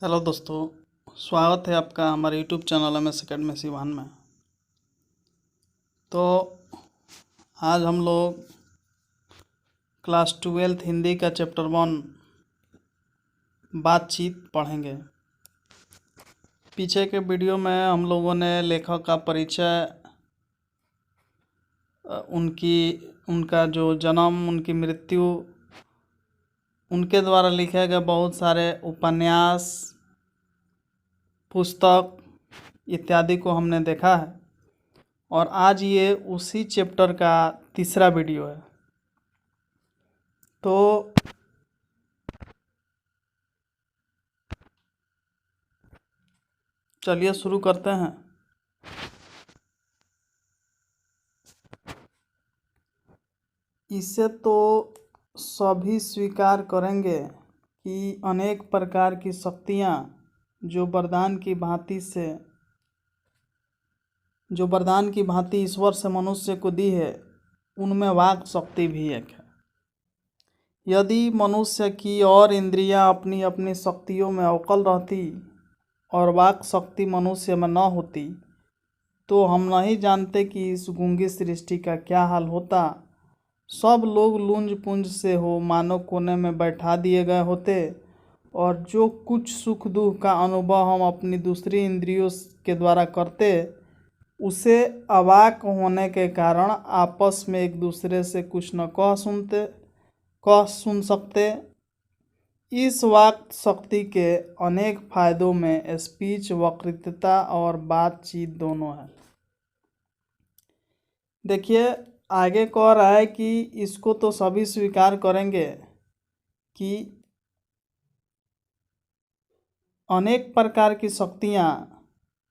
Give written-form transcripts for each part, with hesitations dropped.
Hello दोस्तों, स्वागत है आपका हमारे YouTube channel MS academy Siwan में। तो आज हम लोग क्लास 12 हिंदी का चैप्टर 1 बातचीत पढ़ेंगे। पीछे के वीडियो में हम लोगों ने लेखक का परिचय, उनका जो जन्म, उनकी मृत्यु, उनके द्वारा लिखे गए बहुत सारे उपन्यास, पुस्तक इत्यादि को हमने देखा है। और आज ये उसी चैप्टर का तीसरा वीडियो है। तो चलिए शुरू करते हैं। इसे तो सभी स्वीकार करेंगे कि अनेक प्रकार की शक्तियाँ जो वरदान की भांति ईश्वर से मनुष्य को दी है, उनमें वाक शक्ति भी एक है। यदि मनुष्य की और इंद्रियां अपनी अपनी शक्तियों में अवकल रहती और वाक शक्ति मनुष्य में न होती, तो हम नहीं जानते कि इस गूंगी सृष्टि का क्या हाल होता। सब लोग लूंज पुंज से हो मानो कोने में बैठा दिए गए होते, और जो कुछ सुख दुख का अनुभव हम अपनी दूसरी इंद्रियों के द्वारा करते, उसे अवाक होने के कारण आपस में एक दूसरे से कुछ न कह सुन सकते। इस वाक शक्ति के अनेक फायदों में स्पीच, वक्तृत्वता और बातचीत दोनों हैं। देखिए, आगे कह रहा है कि इसको तो सभी स्वीकार करेंगे कि अनेक प्रकार की शक्तियाँ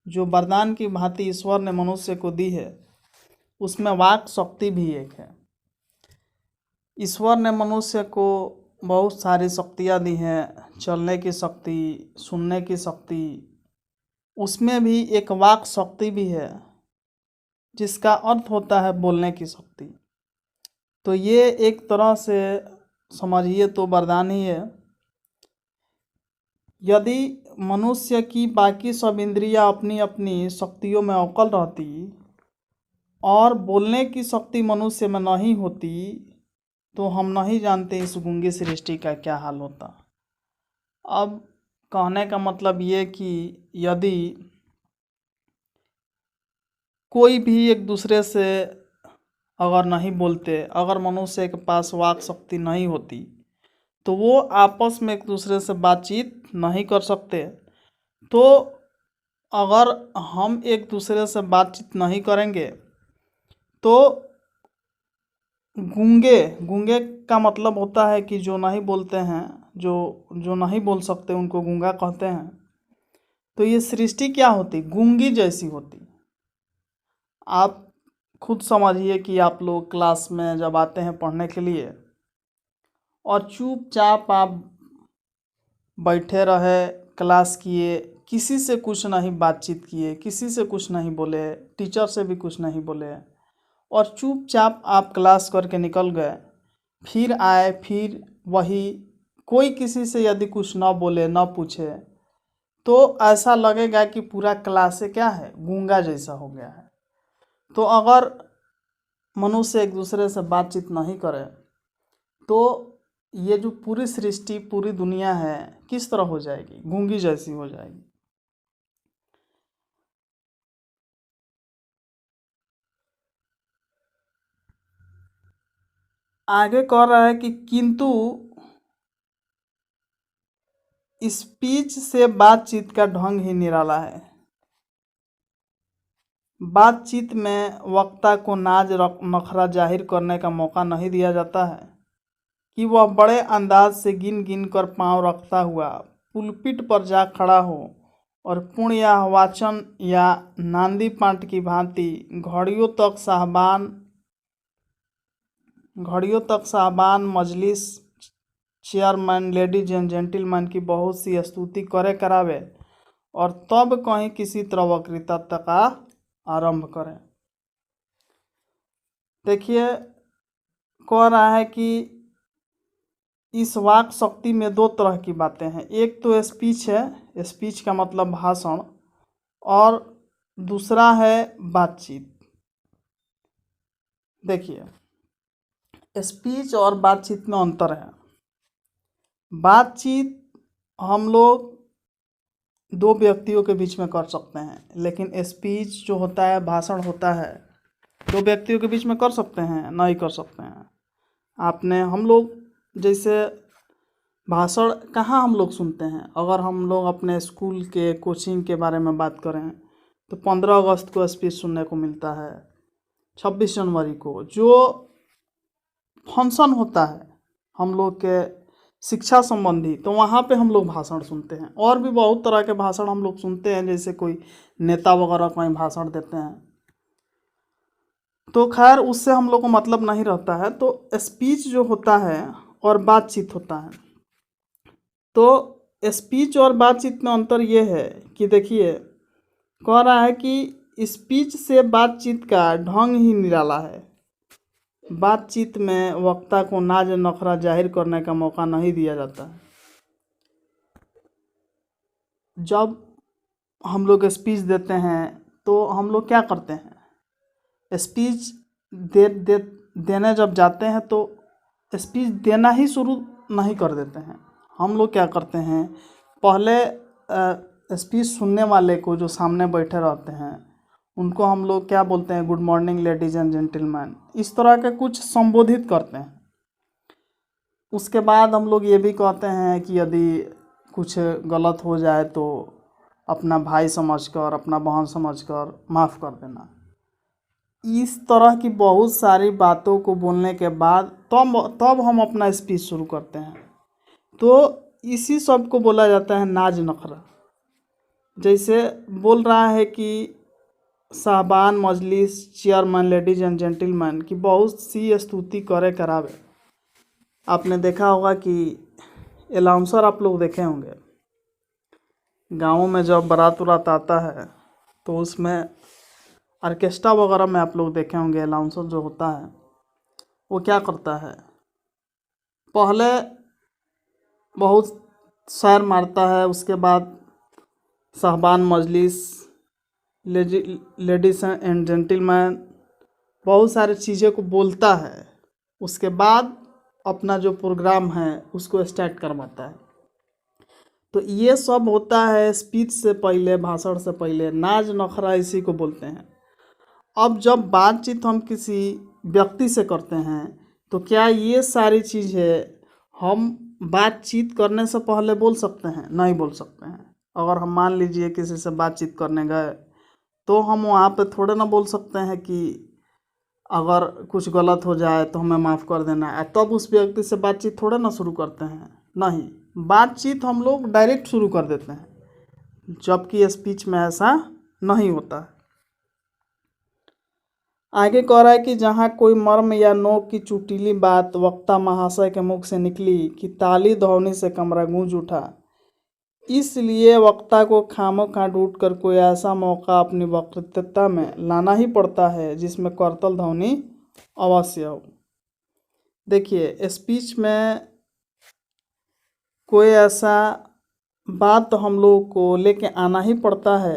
जो वरदान की भांति ईश्वर ने मनुष्य को दी है, उसमें वाक शक्ति भी एक है। ईश्वर ने मनुष्य को बहुत सारी शक्तियाँ दी हैं, चलने की शक्ति, सुनने की शक्ति, उसमें भी एक वाक शक्ति भी है जिसका अर्थ होता है बोलने की शक्ति। तो ये एक तरह से समझिए तो वरदान ही है। यदि मनुष्य की बाकी सब इंद्रियां अपनी अपनी शक्तियों में अवकल रहती और बोलने की शक्ति मनुष्य में नहीं होती, तो हम नहीं जानते इस गूंगी सृष्टि का क्या हाल होता। अब कहने का मतलब ये कि यदि कोई भी एक दूसरे से अगर नहीं बोलते, अगर मनुष्य के पास वाक शक्ति नहीं होती, तो वो आपस में एक दूसरे से बातचीत नहीं कर सकते। तो अगर हम एक दूसरे से बातचीत नहीं करेंगे तो गूंगे का मतलब होता है कि जो नहीं बोलते हैं, जो नहीं बोल सकते, उनको गूंगा कहते हैं। तो ये सृष्टि क्या होती? गूंगी जैसी होती। आप खुद समझिए कि आप लोग क्लास में जब आते हैं पढ़ने के लिए और चुपचाप आप बैठे रहे, क्लास किए, किसी से कुछ नहीं बातचीत किए, किसी से कुछ नहीं बोले, टीचर से भी कुछ नहीं बोले, और चुपचाप आप क्लास करके निकल गए, फिर आए, फिर वही कोई किसी से यदि कुछ ना बोले, ना पूछे, तो ऐसा लगेगा कि पूरा क्लास क्या है, गूंगा जैसा हो गया है। तो अगर मनुष्य एक दूसरे से बातचीत नहीं करे तो ये जो पूरी सृष्टि, पूरी दुनिया है, किस तरह हो जाएगी? गूंगी जैसी हो जाएगी। आगे कह रहा है कि किंतु स्पीच से बातचीत का ढंग ही निराला है। बातचीत में वक्ता को नाज नखरा जाहिर करने का मौका नहीं दिया जाता है कि वह बड़े अंदाज से गिन गिन कर पांव रखता हुआ पुलपिट पर जा खड़ा हो और पुण्य या वाचन या नांदी पाठ की भांति घड़ियों तक साहबान, मजलिस, चेयरमैन, लेडीज एंड जेंटलमैन की बहुत सी स्तुति करावे और तब कहीं किसी तरह वक्तृत्व का आरंभ करें। देखिए, कह रहा है कि इस वाक शक्ति में दो तरह की बातें हैं। एक तो स्पीच है, स्पीच का मतलब भाषण, और दूसरा है बातचीत। देखिए, स्पीच और बातचीत में अंतर है। बातचीत हम लोग दो व्यक्तियों के बीच में कर सकते हैं, लेकिन स्पीच जो होता है, भाषण होता है, दो व्यक्तियों के बीच में कर सकते हैं, नहीं कर सकते हैं। आपने हम लोग जैसे भाषण कहाँ हम लोग सुनते हैं? अगर हम लोग अपने स्कूल के कोचिंग के बारे में बात करें तो 15 अगस्त को स्पीच सुनने को मिलता है, 26 जनवरी को जो फंक्शन होता है हम लोग के शिक्षा संबंधी, तो वहाँ पे हम लोग भाषण सुनते हैं। और भी बहुत तरह के भाषण हम लोग सुनते हैं, जैसे कोई नेता वगैरह कहीं भाषण देते हैं, तो खैर उससे हम लोग को मतलब नहीं रहता है। तो स्पीच जो होता है और बातचीत होता है, तो स्पीच और बातचीत में अंतर ये है कि देखिए, कह रहा है कि स्पीच से बातचीत का ढंग ही निराला है। बातचीत में वक्ता को नाज नखरा जाहिर करने का मौका नहीं दिया जाता है। जब हम लोग स्पीच देते हैं तो हम लोग क्या करते हैं? स्पीच देने जब जाते हैं तो स्पीच देना ही शुरू नहीं कर देते हैं। हम लोग क्या करते हैं, पहले स्पीच सुनने वाले को, जो सामने बैठे रहते हैं, उनको हम लोग क्या बोलते हैं? Good morning ladies and gentleman, इस तरह के कुछ संबोधित करते हैं। उसके बाद हम लोग ये भी कहते हैं कि यदि कुछ गलत हो जाए तो अपना भाई समझकर, अपना बहन समझकर माफ़ कर देना। इस तरह की बहुत सारी बातों को बोलने के बाद तब हम अपना स्पीच शुरू करते हैं। तो इसी सब को बोला जाता है नाज नखरा। जैसे बोल रहा है कि साहबान मजलिस, चेयरमैन, लेडीज एंड जेंटलमैन की बहुत सी स्तुति करे करावे। आपने देखा होगा कि अनाउंसर आप लोग देखे होंगे, गाँवों में जब बारात उरात आता है तो उसमें ऑर्केस्ट्रा वगैरह में आप लोग देखे होंगे, अनाउंसर जो होता है वो क्या करता है, पहले बहुत शेर मारता है, उसके बाद साहबान मजलिस, लेडीज एंड जेंटलमैन, बहुत सारी चीज़ें को बोलता है। उसके बाद अपना जो प्रोग्राम है उसको स्टार्ट करवाता है। तो ये सब होता है स्पीच से पहले, भाषण से पहले। नाज नखरा इसी को बोलते हैं। अब जब बातचीत हम किसी व्यक्ति से करते हैं तो क्या ये सारी चीज़ें हम बातचीत करने से पहले बोल सकते हैं? नहीं बोल सकते हैं। अगर हम मान लीजिए किसी से बातचीत करने गए तो हम वहाँ पे थोड़े ना बोल सकते हैं कि अगर कुछ गलत हो जाए तो हमें माफ़ कर देना है, तब उस व्यक्ति से बातचीत थोड़े ना शुरू करते हैं। नहीं, बातचीत हम लोग डायरेक्ट शुरू कर देते हैं, जबकि स्पीच में ऐसा नहीं होता है। आगे कह रहा है कि जहाँ कोई मर्म या नोक की चुटीली बात वक्ता महाशय के मुख से निकली कि ताली ध्वनि से कमरा गूंज उठा, इसलिए वक्ता को खामोखा ढूंढ कर कोई ऐसा मौका अपनी वक्तृत्वता में लाना ही पड़ता है जिसमें करतल ध्वनि अवश्य हो। देखिए, स्पीच में कोई ऐसा बात हम लोग को लेके आना ही पड़ता है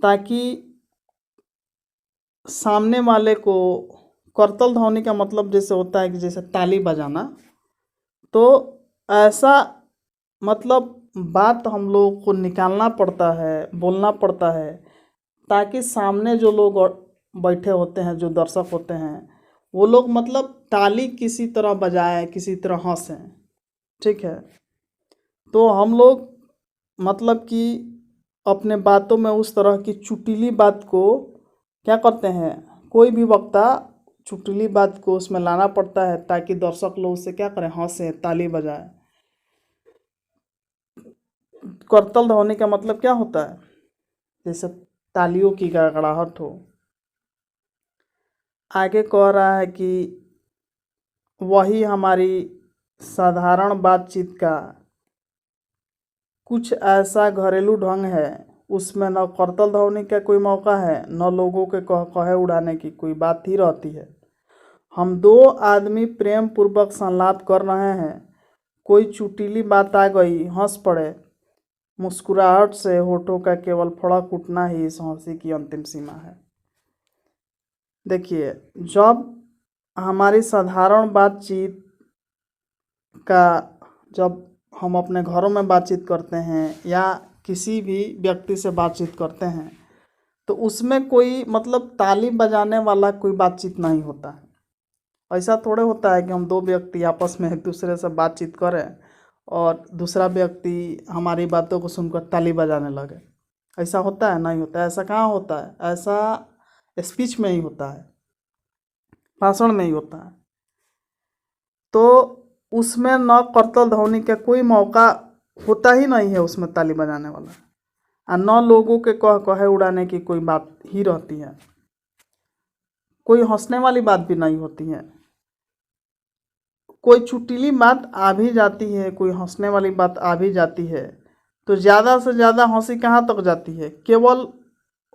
ताकि सामने वाले को, करतल ध्वनि का मतलब जैसे होता है कि जैसे ताली बजाना, तो ऐसा मतलब बात हम लोग को निकालना पड़ता है, बोलना पड़ता है, ताकि सामने जो लोग बैठे होते हैं, जो दर्शक होते हैं, वो लोग मतलब ताली किसी तरह बजाएं, किसी तरह हंसें। ठीक है, तो हम लोग मतलब कि अपने बातों में उस तरह की चुटीली बात को क्या करते हैं, कोई भी वक्ता चुटीली बात को उसमें लाना पड़ता है ताकि दर्शक लोग उसे क्या करें, हंसें, ताली बजाएं। करतल ध्वनि का मतलब क्या होता है? जैसे तालियों की गड़गड़ाहट हो। आगे कह रहा है कि वही हमारी साधारण बातचीत का कुछ ऐसा घरेलू ढंग है, उसमें न करतल ध्वनि का कोई मौका है, न लोगों के कहे उड़ाने की कोई बात ही रहती है। हम दो आदमी प्रेम पूर्वक संलाप कर रहे हैं, कोई चुटीली बात आ गई, हंस पड़े, मुस्कुराहट से होठों का केवल फड़क उठना ही इस हंसी की अंतिम सीमा है। देखिए, जब हमारी साधारण बातचीत का, जब हम अपने घरों में बातचीत करते हैं या किसी भी व्यक्ति से बातचीत करते हैं, तो उसमें कोई मतलब ताली बजाने वाला कोई बातचीत नहीं होता है। ऐसा थोड़े होता है कि हम दो व्यक्ति आपस में एक दूसरे से बातचीत करें और दूसरा व्यक्ति हमारी बातों को सुनकर ताली बजाने लगे। ऐसा होता है? नहीं होता है। ऐसा कहाँ होता है? ऐसा स्पीच में ही होता है, भाषण में ही होता है। तो उसमें न करतल ध्वनि का कोई मौका होता ही नहीं है उसमें ताली बजाने वाला, और न लोगों के कह कहे उड़ाने की कोई बात ही रहती है। कोई हंसने वाली बात भी नहीं होती है। कोई चुटीली बात आ भी जाती है, कोई हंसने वाली बात आ भी जाती है, तो ज़्यादा से ज़्यादा हंसी कहाँ तक जाती है? केवल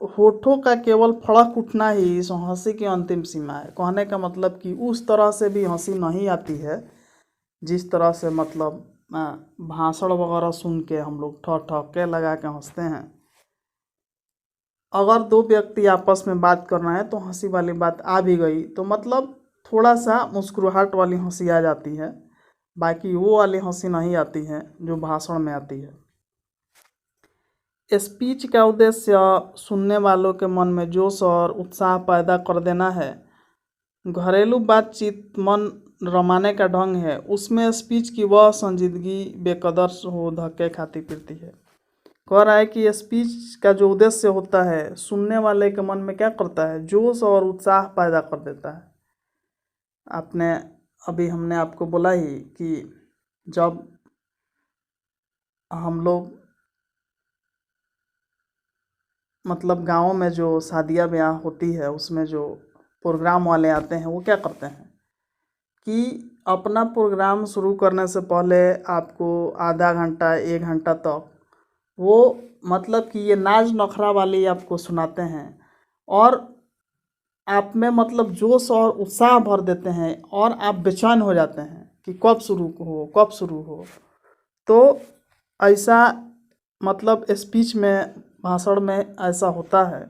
होठों का केवल फड़क उठना ही इस हंसी की अंतिम सीमा है। कहने का मतलब कि उस तरह से भी हंसी नहीं आती है जिस तरह से मतलब भाषण वगैरह सुन के हम लोग ठके लगा के हंसते हैं। अगर दो व्यक्ति आपस में बात कर रहे हैं तो हंसी वाली बात आ भी गई तो मतलब थोड़ा सा मुस्कुराहट वाली हंसी आ जाती है, बाकी वो वाली हंसी नहीं आती है जो भाषण में आती है। स्पीच का उद्देश्य सुनने वालों के मन में जोश और उत्साह पैदा कर देना है। घरेलू बातचीत मन रमाने का ढंग है, उसमें स्पीच की वह संजीदगी बेकदर हो धक्के खाती फिरती है। कह रहा है कि स्पीच का जो उद्देश्य होता है सुनने वाले के मन में क्या करता है? जोश और उत्साह पैदा कर देता है। आपने अभी हमने आपको बोला ही कि जब हम लोग मतलब गाँव में जो शादियाँ ब्याह होती है उसमें जो प्रोग्राम वाले आते हैं वो क्या करते हैं कि अपना प्रोग्राम शुरू करने से पहले आपको आधा घंटा 1 घंटा तक वो मतलब कि ये नाच नखरा वाली आपको सुनाते हैं और आप में मतलब जोश और उत्साह भर देते हैं और आप बेचैन हो जाते हैं कि कब शुरू हो, कब शुरू हो। तो ऐसा मतलब स्पीच में, भाषण में ऐसा होता है।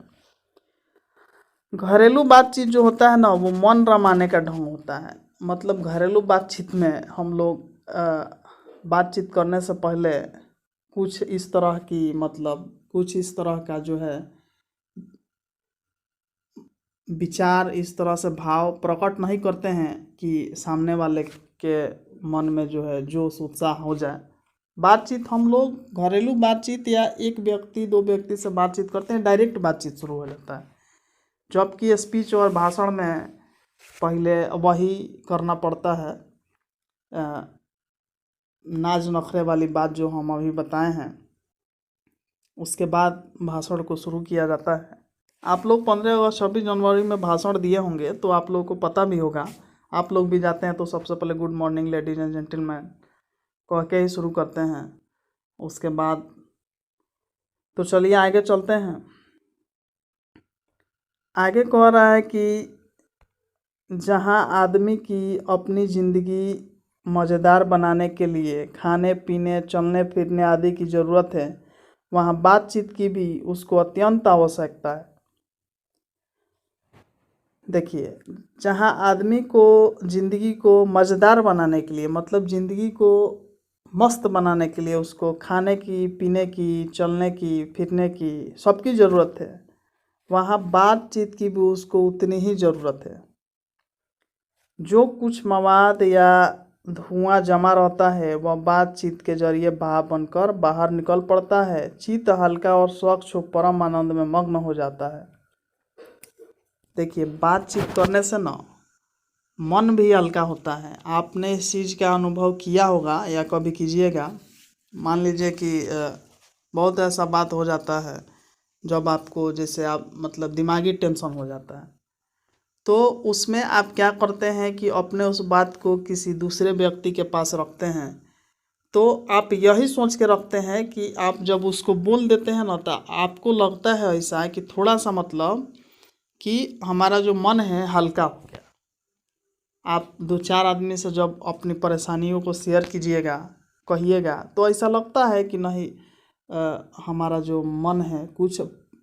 घरेलू बातचीत जो होता है ना वो मन रमाने का ढंग होता है। मतलब घरेलू बातचीत में हम लोग बातचीत करने से पहले कुछ इस तरह की मतलब कुछ इस तरह का जो है विचार, इस तरह से भाव प्रकट नहीं करते हैं कि सामने वाले के मन में जो है जोश उत्साह हो जाए। बातचीत हम लोग घरेलू बातचीत या एक व्यक्ति दो व्यक्ति से बातचीत करते हैं, डायरेक्ट बातचीत शुरू हो जाता है। जबकि स्पीच और भाषण में पहले वही करना पड़ता है, नाच नखरे वाली बात जो हम अभी बताए हैं, उसके बाद भाषण को शुरू किया जाता है। आप लोग 15 अगस्त 26 जनवरी में भाषण दिए होंगे तो आप लोगों को पता भी होगा। आप लोग भी जाते हैं तो सबसे पहले good morning ladies and gentleman कह के ही शुरू करते हैं। उसके बाद तो चलिए आगे चलते हैं। आगे कह रहा है कि जहां आदमी की अपनी ज़िंदगी मज़ेदार बनाने के लिए खाने पीने चलने फिरने आदि की ज़रूरत है, वहाँ बातचीत की भी उसको अत्यंत आवश्यकता है। देखिए, जहाँ आदमी को ज़िंदगी को मज़ेदार बनाने के लिए मतलब ज़िंदगी को मस्त बनाने के लिए उसको खाने की, पीने की, चलने की, फिरने की सबकी ज़रूरत है, वहाँ बातचीत की भी उसको उतनी ही ज़रूरत है। जो कुछ मवाद या धुआं जमा रहता है वह बातचीत के जरिए भाप बनकर बाहर निकल पड़ता है। चित्त हल्का और स्वच्छ परम आनंद में मग्न हो जाता है। देखिए, बातचीत करने से ना मन भी हल्का होता है। आपने इस चीज़ का अनुभव किया होगा या कभी कीजिएगा। मान लीजिए कि बहुत ऐसा बात हो जाता है जब आपको जैसे आप मतलब दिमागी टेंशन हो जाता है, तो उसमें आप क्या करते हैं कि अपने उस बात को किसी दूसरे व्यक्ति के पास रखते हैं। तो आप यही सोच के रखते हैं कि आप जब उसको बोल देते हैं ना तो आपको लगता है ऐसा कि थोड़ा सा मतलब कि हमारा जो मन है हल्का हो गया। आप 2-4 आदमी से जब अपनी परेशानियों को शेयर कीजिएगा, कहिएगा, तो ऐसा लगता है कि नहीं हमारा जो मन है कुछ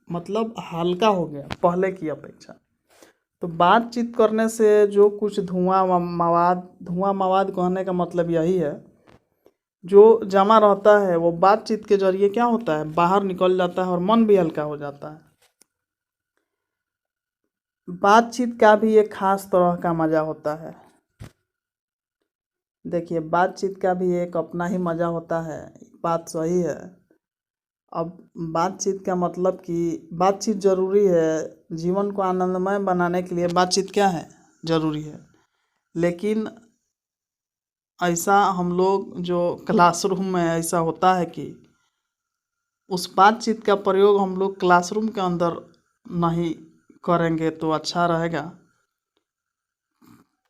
मतलब हल्का हो गया पहले की अपेक्षा। तो बातचीत करने से जो कुछ धुआं मवाद कहने का मतलब यही है, जो जमा रहता है वो बातचीत के जरिए क्या होता है, बाहर निकल जाता है और मन भी हल्का हो जाता है। बातचीत का भी एक खास तरह का मज़ा होता है। देखिए, बातचीत का भी एक अपना ही मज़ा होता है, बात सही है। अब बातचीत का मतलब कि बातचीत ज़रूरी है, जीवन को आनंदमय बनाने के लिए बातचीत क्या है, ज़रूरी है। लेकिन ऐसा हम लोग जो क्लासरूम में ऐसा होता है कि उस बातचीत का प्रयोग हम लोग क्लासरूम के अंदर नहीं करेंगे तो अच्छा रहेगा,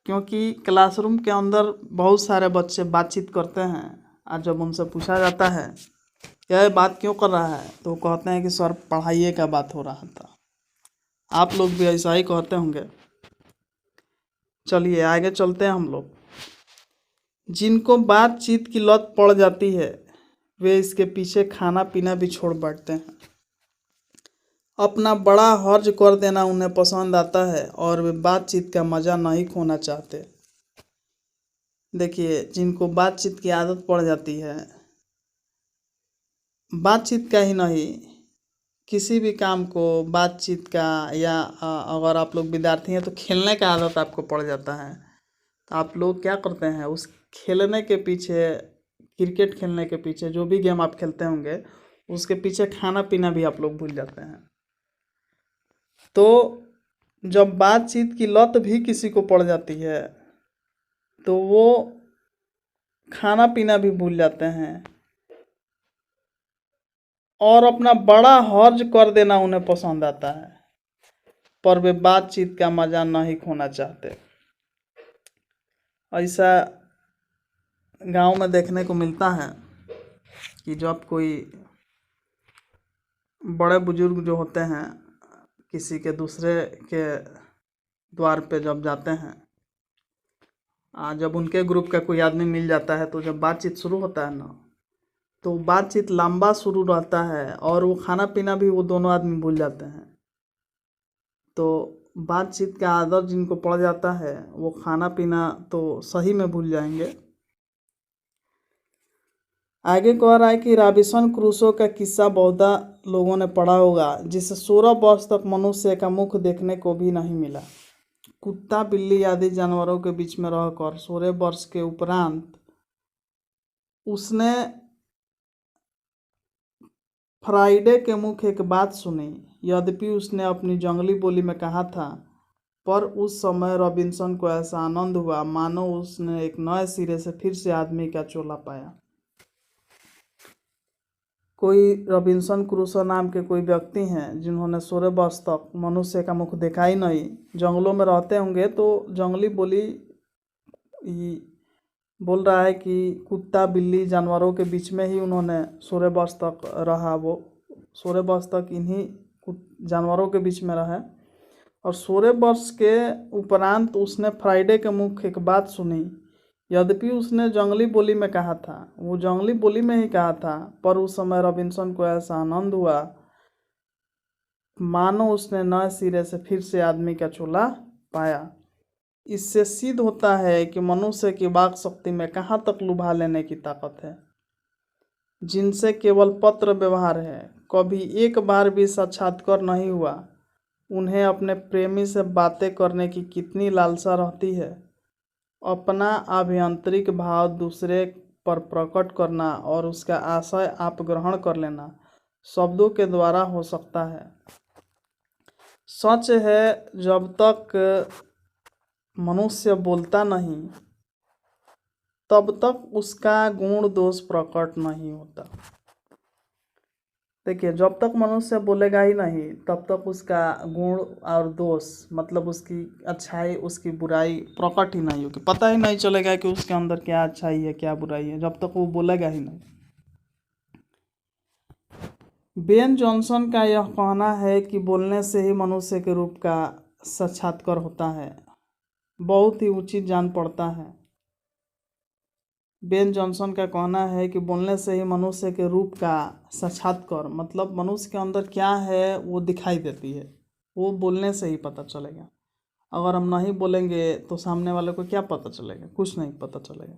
क्योंकि क्लासरूम के अंदर बहुत सारे बच्चे बातचीत करते हैं और जब उनसे पूछा जाता है यह बात क्यों कर रहा है, तो कहते हैं कि सर पढ़ाई का बात हो रहा था। आप लोग भी ऐसा ही कहते होंगे। चलिए आगे चलते हैं हम लोग। जिनको बातचीत की लत पड़ जाती है वे इसके पीछे खाना पीना भी छोड़ बैठते हैं। अपना बड़ा हर्ज कर देना उन्हें पसंद आता है और वे बातचीत का मज़ा नहीं खोना चाहते। देखिए, जिनको बातचीत की आदत पड़ जाती है, बातचीत का ही नहीं किसी भी काम को बातचीत का, या अगर आप लोग विद्यार्थी हैं तो खेलने का आदत आपको पड़ जाता है, तो आप लोग क्या करते हैं, उस खेलने के पीछे, क्रिकेट खेलने के पीछे, जो भी गेम आप खेलते होंगे उसके पीछे खाना पीना भी आप लोग भूल जाते हैं। तो जब बातचीत की लत भी किसी को पड़ जाती है तो वो खाना पीना भी भूल जाते हैं और अपना बड़ा हर्ज कर देना उन्हें पसंद आता है, पर वे बातचीत का मज़ा नहीं खोना चाहते। ऐसा गांव में देखने को मिलता है कि जब कोई बड़े बुजुर्ग जो होते हैं किसी के दूसरे के द्वार पे जब जाते हैं, जब उनके ग्रुप का कोई आदमी मिल जाता है तो जब बातचीत शुरू होता है ना, तो बातचीत लंबा शुरू रहता है और वो खाना पीना भी वो दोनों आदमी भूल जाते हैं। तो बातचीत का आदत जिनको पड़ जाता है वो खाना पीना तो सही में भूल जाएंगे। आगे कह रहा है कि रॉबिन्सन क्रूसो का किस्सा बहुत लोगों ने पढ़ा होगा, जिसे 16 वर्ष तक मनुष्य का मुख देखने को भी नहीं मिला। कुत्ता बिल्ली आदि जानवरों के बीच में रहकर 16 वर्ष के उपरांत उसने फ्राइडे के मुख एक बात सुनी। यद्यपि उसने अपनी जंगली बोली में कहा था, पर उस समय रॉबिन्सन को ऐसा आनंद हुआ मानो उसने एक नए सिरे से फिर से आदमी का चोला पाया। कोई रॉबिन्सन क्रूसो नाम के कोई व्यक्ति हैं जिन्होंने 16 वर्ष तक मनुष्य का मुख देखा ही नहीं। जंगलों में रहते होंगे तो जंगली बोली बोल रहा है कि कुत्ता बिल्ली जानवरों के बीच में ही उन्होंने 16 वर्ष तक रहा। वो 16 वर्ष तक इन्हीं जानवरों के बीच में रहा और 16 वर्ष के उपरांत उसने फ्राइडे के मुख एक बात सुनी। यद्यपि उसने जंगली बोली में कहा था, वो जंगली बोली में ही कहा था, पर उस समय रॉबिन्सन को ऐसा आनंद हुआ मानो उसने नए सिरे से फिर से आदमी का चोला पाया। इससे सिद्ध होता है कि मनुष्य की वाक शक्ति में कहाँ तक लुभा लेने की ताकत है। जिनसे केवल पत्र व्यवहार है, कभी एक बार भी साक्षात्कार नहीं हुआ, उन्हें अपने प्रेमी से बातें करने की कितनी लालसा रहती है। अपना आभ्यंतरिक भाव दूसरे पर प्रकट करना और उसका आशय आप ग्रहण कर लेना शब्दों के द्वारा हो सकता है। सच है, जब तक मनुष्य बोलता नहीं तब तक उसका गुण दोष प्रकट नहीं होता। देखिए, जब तक मनुष्य बोलेगा ही नहीं तब तक उसका गुण और दोष, मतलब उसकी अच्छाई उसकी बुराई प्रकट ही नहीं होगी। पता ही नहीं चलेगा कि उसके अंदर क्या अच्छाई है क्या बुराई है, जब तक वो बोलेगा ही नहीं। बेन जॉनसन का यह कहना है कि बोलने से ही मनुष्य के रूप का साक्षात्कार होता है। बहुत ही उचित जान पड़ता है। बेन जॉनसन का कहना है कि बोलने से ही मनुष्य के रूप का साक्षात्कार, मतलब मनुष्य के अंदर क्या है वो दिखाई देती है, वो बोलने से ही पता चलेगा। अगर हम नहीं बोलेंगे तो सामने वाले को क्या पता चलेगा, कुछ नहीं पता चलेगा।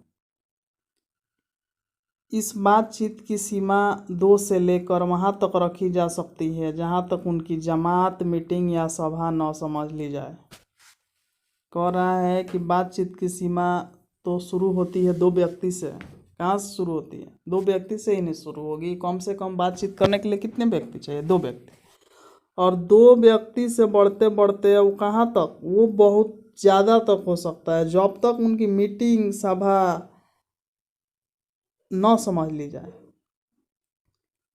इस बातचीत की सीमा 2 से लेकर वहाँ तक रखी जा सकती है जहाँ तक उनकी जमात, मीटिंग या सभा न समझ ली जाए। कह रहा है कि बातचीत की सीमा तो शुरू होती है 2 व्यक्ति से। कहाँ से शुरू होती है? 2 व्यक्ति से ही नहीं शुरू होगी। कम से कम बातचीत करने के लिए कितने व्यक्ति चाहिए? 2 व्यक्ति। और 2 व्यक्ति से बढ़ते बढ़ते वो कहाँ तक, वो बहुत ज़्यादा तक हो सकता है, जब तक उनकी मीटिंग, सभा न समझ ली जाए।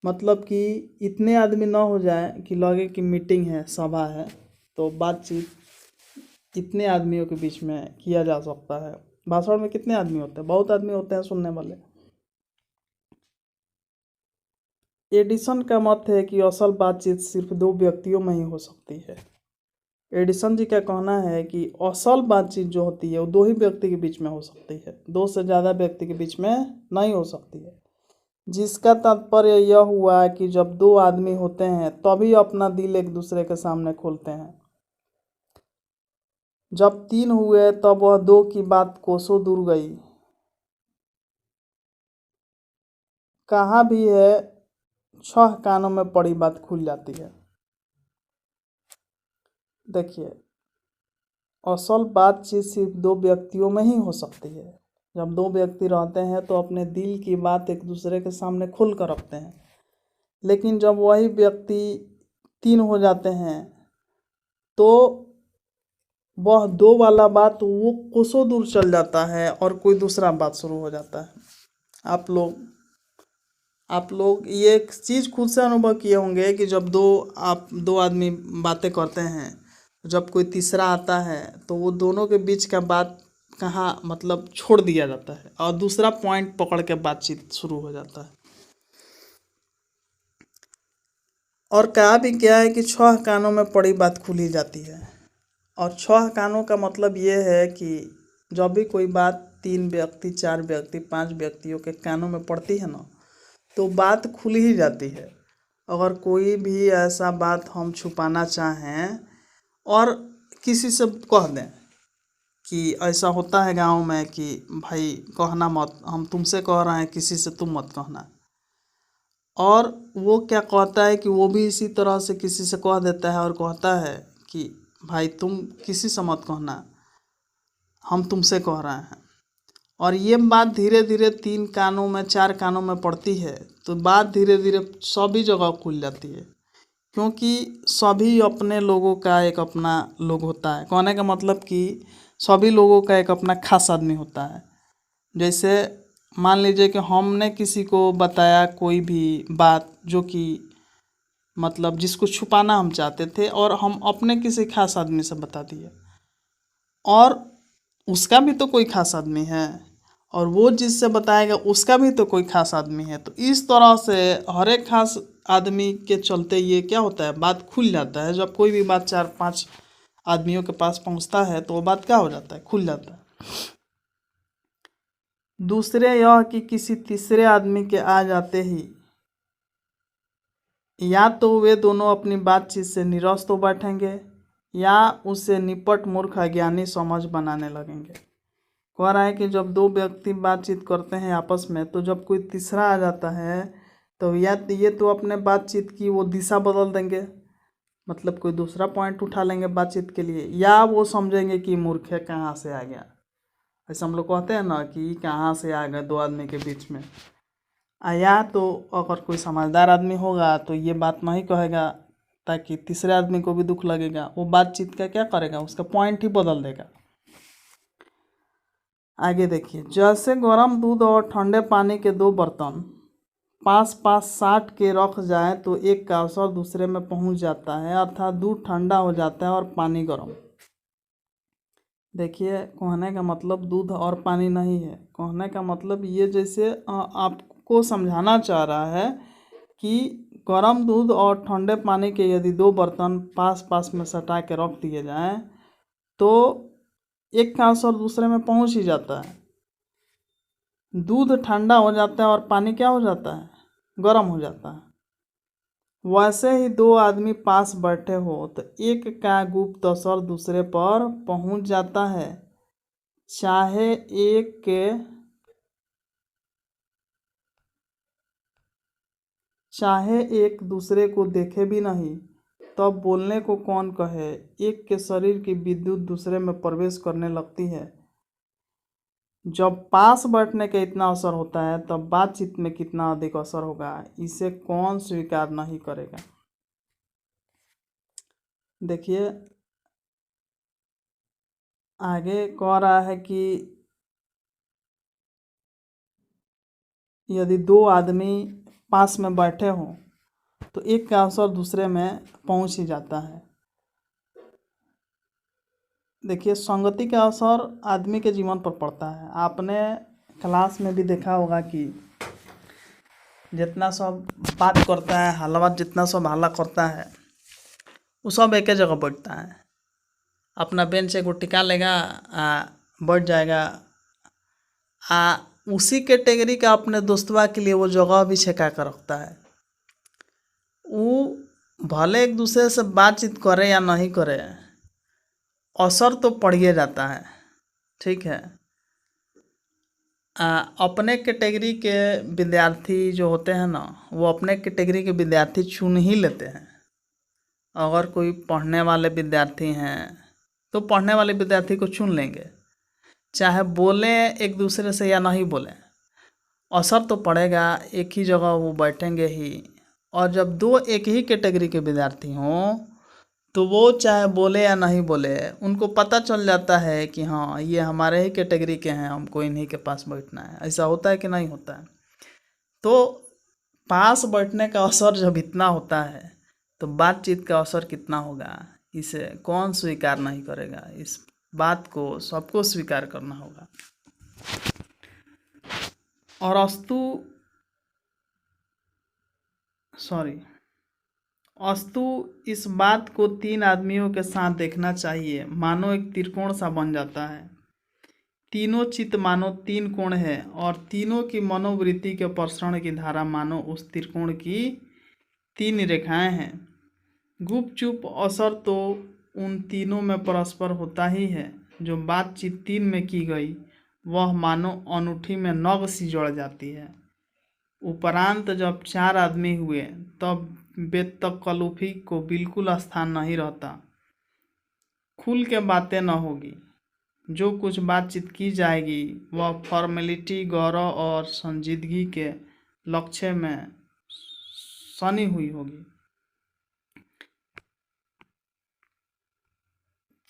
मतलब कि इतने आदमी ना हो जाए कि लगे कि मीटिंग है, सभा है, तो बातचीत इतने आदमियों के बीच में किया जा सकता है। भाषण में कितने आदमी होते हैं? बहुत आदमी होते हैं सुनने वाले। एडिसन का मत है कि असल बातचीत सिर्फ 2 व्यक्तियों में ही हो सकती है। एडिसन जी का कहना है कि असल बातचीत जो होती है वो 2 ही व्यक्ति के बीच में हो सकती है, 2 से ज़्यादा व्यक्ति के बीच में नहीं हो सकती है। जिसका तात्पर्य यह हुआ कि जब 2 आदमी होते हैं तभी अपना दिल एक दूसरे के सामने खोलते हैं। जब 3 हुए तब वह 2 की बात कोसों दूर गई। कहाँ भी है 6 कानों में पड़ी बात खुल जाती है। देखिए, असल बातचीत सिर्फ 2 व्यक्तियों में ही हो सकती है। जब 2 व्यक्ति रहते हैं तो अपने दिल की बात एक दूसरे के सामने खुल कर रखते हैं। लेकिन जब वही व्यक्ति 3 हो जाते हैं तो वह 2 वाला बात वो कोसों दूर चल जाता है और कोई दूसरा बात शुरू हो जाता है। आप लोग ये एक चीज़ खुद से अनुभव किए होंगे कि जब 2 आदमी बातें करते हैं, जब कोई तीसरा आता है तो वो दोनों के बीच का बात कहाँ मतलब छोड़ दिया जाता है और दूसरा पॉइंट पकड़ के बातचीत शुरू हो जाता है। और कहा भी क्या है कि 6 कानों में पड़ी बात खुली जाती है। और 6 कानों का मतलब ये है कि जब भी कोई बात 3 व्यक्ति, 4 व्यक्ति, 5 व्यक्तियों के कानों में पड़ती है ना, तो बात खुल ही जाती है। अगर कोई भी ऐसा बात हम छुपाना चाहें और किसी से कह दें कि ऐसा होता है गांव में कि भाई कहना मत, हम तुमसे कह रहे हैं, किसी से तुम मत कहना, और वो क्या कहता है कि वो भी इसी तरह से किसी से कह देता है और कहता है कि भाई तुम किसी से मत कहना, हम तुमसे कह रहे हैं। और ये बात धीरे धीरे 3 कानों में, 4 कानों में पड़ती है तो बात धीरे धीरे सभी जगह खुल जाती है, क्योंकि सभी अपने लोगों का एक अपना लोग होता है। कहने का मतलब कि सभी लोगों का एक अपना खास आदमी होता है। जैसे मान लीजिए कि हमने किसी को बताया कोई भी बात जो कि मतलब जिसको छुपाना हम चाहते थे और हम अपने किसी खास आदमी से बता दिए, और उसका भी तो कोई खास आदमी है और वो जिससे बताएगा उसका भी तो कोई खास आदमी है। तो इस तरह से हर एक खास आदमी के चलते ये क्या होता है, बात खुल जाता है। जब कोई भी बात 4-5 आदमियों के पास पहुंचता है तो वो बात क्या हो जाता है, खुल जाता है। दूसरे यह कि किसी तीसरे आदमी के आ जाते ही या तो वे दोनों अपनी बातचीत से निरस्त हो बैठेंगे या उसे निपट मूर्ख अज्ञानी समझ बनाने लगेंगे। कह रहा है कि जब 2 व्यक्ति बातचीत करते हैं आपस में, तो जब कोई तीसरा आ जाता है तो या ये तो अपने बातचीत की वो दिशा बदल देंगे, मतलब कोई दूसरा पॉइंट उठा लेंगे बातचीत के लिए, या वो समझेंगे कि मूर्ख है, कहाँ से आ गया। ऐसा हम लोग कहते हैं ना कि कहाँ से आ गए 2 आदमी के बीच में। या तो अगर कोई समझदार आदमी होगा तो ये बात नहीं कहेगा ताकि तीसरे आदमी को भी दुख लगेगा, वो बातचीत का क्या करेगा, उसका पॉइंट ही बदल देगा। आगे देखिए, जैसे गर्म दूध और ठंडे पानी के 2 बर्तन पास पास साट के रख जाए तो एक का असर दूसरे में पहुंच जाता है, अर्थात दूध ठंडा हो जाता है और पानी गर्म। देखिए, कहने का मतलब दूध और पानी नहीं है। कहने का मतलब ये जैसे आपको समझाना चाह रहा है कि गर्म दूध और ठंडे पानी के यदि 2 बर्तन पास पास में सटा के रख दिए जाएं तो एक का असर दूसरे में पहुंच ही जाता है। दूध ठंडा हो जाता है और पानी क्या हो जाता है, गर्म हो जाता है। वैसे ही दो आदमी पास बैठे हो तो एक का गुप्त असर दूसरे पर पहुंच जाता है, चाहे एक के चाहे एक दूसरे को देखे भी नहीं। तब बोलने को कौन कहे, एक के शरीर की विद्युत दूसरे में प्रवेश करने लगती है। जब पास बैठने का इतना असर होता है तब बातचीत में कितना अधिक असर होगा, इसे कौन स्वीकार नहीं करेगा। देखिए आगे कह रहा है कि यदि दो आदमी पास में बैठे हों तो एक का असर दूसरे में पहुंच ही जाता है। देखिए संगति का असर आदमी के जीवन पर पड़ता है। आपने क्लास में भी देखा होगा कि जितना सब बात करता है, हल्ला जितना सब हल्ला करता है, वो सब एक ही जगह बैठता है, अपना बेंच एगो टिका लेगा, बैठ जाएगा। उसी कैटेगरी का अपने दोस्तवा के लिए वो जगह भी छेका कर रखता है। वो भले एक दूसरे से बातचीत करे या नहीं करे, असर तो पड़ ही जाता है। ठीक है। अपने कैटेगरी के विद्यार्थी जो होते हैं ना, वो अपने कैटेगरी के विद्यार्थी चुन ही लेते हैं। अगर कोई पढ़ने वाले विद्यार्थी हैं तो पढ़ने वाले विद्यार्थी को चुन लेंगे, चाहे बोलें एक दूसरे से या नहीं बोलें, असर तो पड़ेगा, एक ही जगह वो बैठेंगे ही। और जब दो एक ही कैटेगरी के विद्यार्थी हों तो वो चाहे बोले या नहीं बोले, उनको पता चल जाता है कि हाँ ये हमारे ही कैटेगरी के हैं, हमको इन्हीं के पास बैठना है। ऐसा होता है कि नहीं होता है। तो पास बैठने का असर जब इतना होता है तो बातचीत का असर कितना होगा, इसे कौन स्वीकार नहीं करेगा। इस बात को सबको स्वीकार करना होगा। और अस्तु इस बात को तीन आदमियों के साथ देखना चाहिए, मानो एक त्रिकोण सा बन जाता है। तीनों चित्त मानो तीन कोण है और तीनों की मनोवृत्ति के प्रसरण की धारा मानो उस त्रिकोण की तीन रेखाएं हैं। गुपचुप असर तो उन तीनों में परस्पर होता ही है। जो बातचीत तीन में की गई वह मानो अनूठी में नग सी जड़ जाती है। उपरांत जब चार आदमी हुए तब बेतकल्लुफी को बिल्कुल स्थान नहीं रहता। खुल के बातें न होगी, जो कुछ बातचीत की जाएगी वह फॉर्मेलिटी, गौरव और संजीदगी के लक्ष्य में सनी हुई होगी।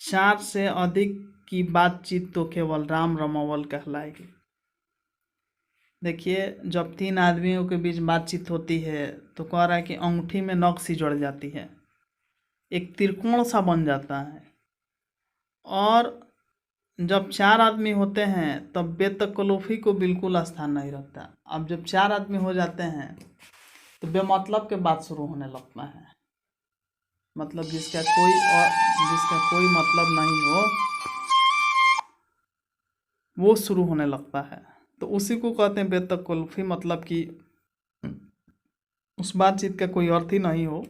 चार से अधिक की बातचीत तो केवल राम रमावल कहलाएगी। देखिए जब तीन आदमियों के बीच बातचीत होती है तो कह रहा है कि अंगूठी में नक सी जुड़ जाती है, एक त्रिकोण सा बन जाता है। और जब चार आदमी होते हैं तब बेतकल्लुफी को बिल्कुल स्थान नहीं रहता। अब जब चार आदमी हो जाते हैं तो बेमतलब के बात शुरू होने लगता है, मतलब जिसका कोई मतलब नहीं हो वो शुरू होने लगता है। तो उसी को कहते हैं बेतकल्लुफी, मतलब कि उस बातचीत का कोई अर्थ ही नहीं हो।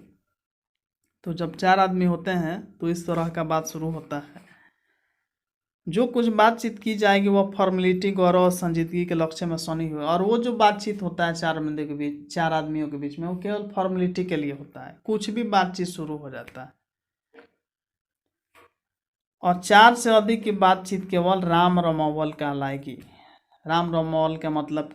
तो जब चार आदमी होते हैं तो इस तरह का बात शुरू होता है। जो कुछ बातचीत की जाएगी वह फॉर्मेलिटी, गौरव और संजीदगी के लक्ष्य में सनी हुई। और वो जो बातचीत होता है चार बंदे के बीच, चार आदमियों के बीच में, वो केवल फॉर्मेलिटी के लिए होता है। कुछ भी बातचीत शुरू हो जाता है। और चार से अधिक की बातचीत केवल राम रमावल कहलाएगी। राम रमावल का मतलब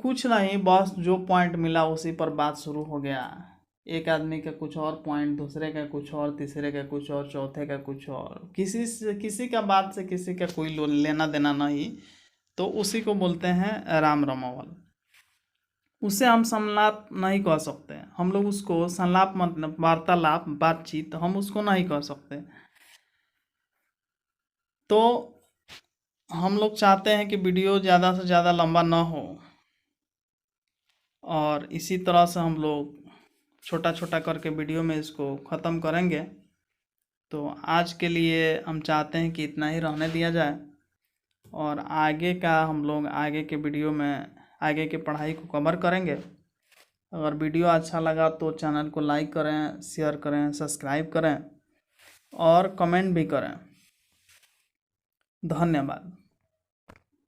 कुछ नहीं, बस जो पॉइंट मिला उसी पर बात शुरू हो गया। एक आदमी का कुछ और पॉइंट, दूसरे का कुछ और, तीसरे का कुछ और, चौथे का कुछ और, किसी का बात से किसी का कोई लेना देना नहीं। तो उसी को बोलते हैं राम रमावल। उसे हम संलाप नहीं कह सकते, हम लोग उसको संलाप मतलब वार्तालाप, बातचीत, हम उसको नहीं कह सकते। तो हम लोग चाहते हैं कि वीडियो ज़्यादा से ज़्यादा लंबा ना हो और इसी तरह से हम लोग छोटा छोटा करके वीडियो में इसको ख़त्म करेंगे। तो आज के लिए हम चाहते हैं कि इतना ही रहने दिया जाए, और आगे का हम लोग आगे के वीडियो में आगे की पढ़ाई को कवर करेंगे। अगर वीडियो अच्छा लगा तो चैनल को लाइक करें, शेयर करें, सब्सक्राइब करें और कमेंट भी करें। धन्यवाद।